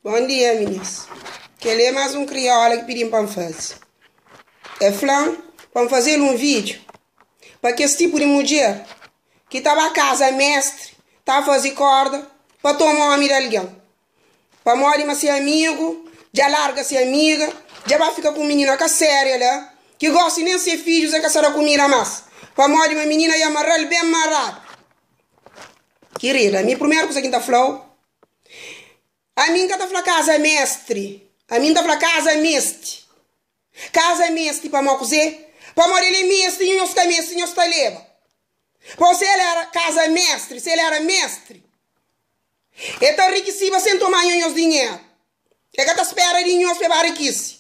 Bom dia, meninas. Que é mais um crioula que pedimos para fazer. É flan para fazer um vídeo para que esse tipo de mulher que estava a casa mestre, está a fazer corda para tomar uma amiga de alguém. Para morrer mas ser amigo, já larga ser amiga, já vai ficar com menina que é séria, né? Que gosta nem de ser filhos, é que será comida mais. Para morrer uma menina e amarrar bem amarrado. Querida, a minha primeira coisa que está falando, a minha que está falando casa mestre, a minha está falando casa mestre. Casa mestre para cozer, para morrer ele mestre e nós mestre e nós está leva. Para se ele era casa mestre, se ele era mestre, ele está enriquecido sem tomar nenhum dinheiro. É que está espera de nós para enriquecer.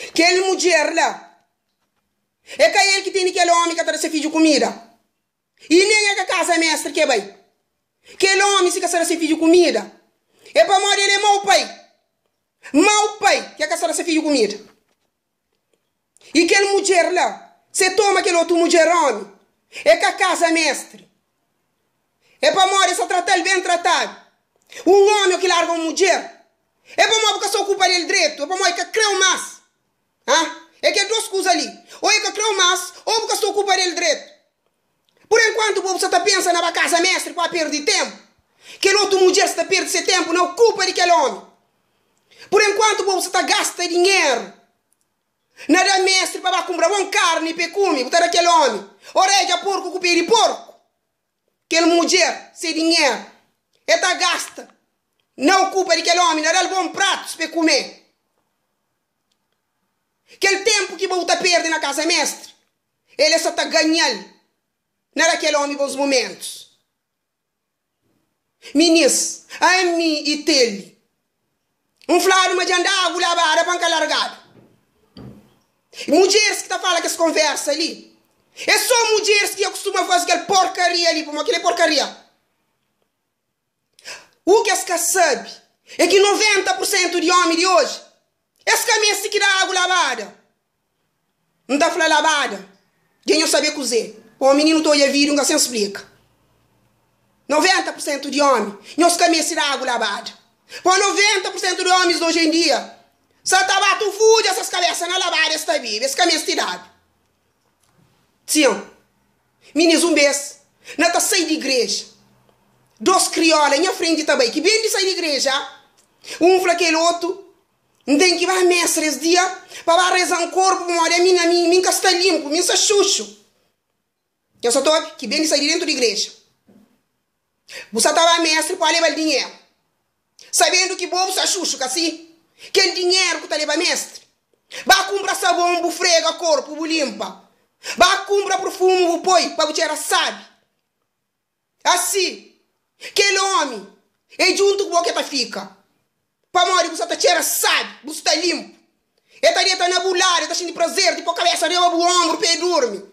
Aquele mulher lá, é que ele que tem aquele homem que está se filho de comida. E nem é que a casa mestre que vai. Aquele homem se quer se filho de comida. É para morrer ele é mau pai. Mau pai que é que se filho de comida. E aquele mulher lá, se toma aquele outro mulher homem, é que a casa mestre. É para morrer se tratar ele bem tratado. Um homem que larga uma mulher, é para morrer que se ocupa dele direito, é para morrer que creu mais. É que é duas coisas ali. Ou é que creu mais, ou porque se ocupa dele direito. Por enquanto você está pensando na casa mestre para perder tempo. Aquele outro mulher está perdendo seu tempo, não ocupa daquele homem. Por enquanto você está gastando dinheiro. Nada mestre para comprar uma carne para comer, botar aquele homem. Orelha porco, cupim de porco. Aquele mulher, sem dinheiro, ele está gasta. Não ocupa daquele homem, nada bom pratos para comer. Aquele tempo que você está perdendo na casa mestre, ele só está ganhando. Não era aquele homem bons momentos. Meninas, a mim e tele. Um flávio de andar, agulhar, banca largada. Mulheres que tá falando que essa conversa ali. É só mulheres que costumam fazer aquela porcaria ali, como aquela porcaria. O que as que sabe é que 90% de homens de hoje, esse caminho se que dá água lavada. Não está falando lavada. Quem não sabe cozer. O menino estou a vir, nunca se explica. 90% de homens, não se caminha se dá água lavada. Por 90% de homens de hoje em dia, só está batendo fude essas cabeças na lavada, está viva, esse caminho estirado. Sim, meninos, um mês, não está saindo de igreja. Dois criolas em frente também, que bem de sair de igreja. Um para aquele outro, tem que vai mestre esse dia, para rezar um corpo, olha, minha está limpo, minha está xuxo. Eu só estou que bem de sair dentro da igreja. Você estava mestre para levar dinheiro. Sabendo que bom você xuxo, assim. Que dinheiro que você leva mestre. Vai comprar sabão, frega corpo, limpa. Vai comprar perfume, põe, para você era sabe. Assim. Aquele homem é junto com o que fica. Para morrer, você está sabe, você está limpo. Ele está na bular, está cheio de prazer, tipo a cabeça, leva o ombro, para dormir.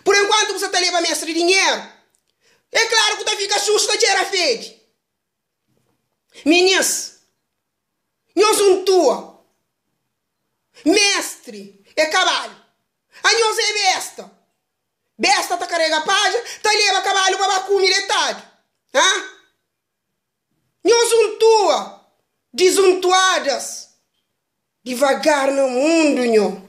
Por enquanto você está levando mestre dinheiro, é claro que você fica xuxo, está cheira fede. Meninas, nós um tua. Mestre é cavalo. A nós é besta. Besta está carrega a página, está leva cavalo para comer metade. Nós um tua. Desuntuadas. Devagar no mundo, nho.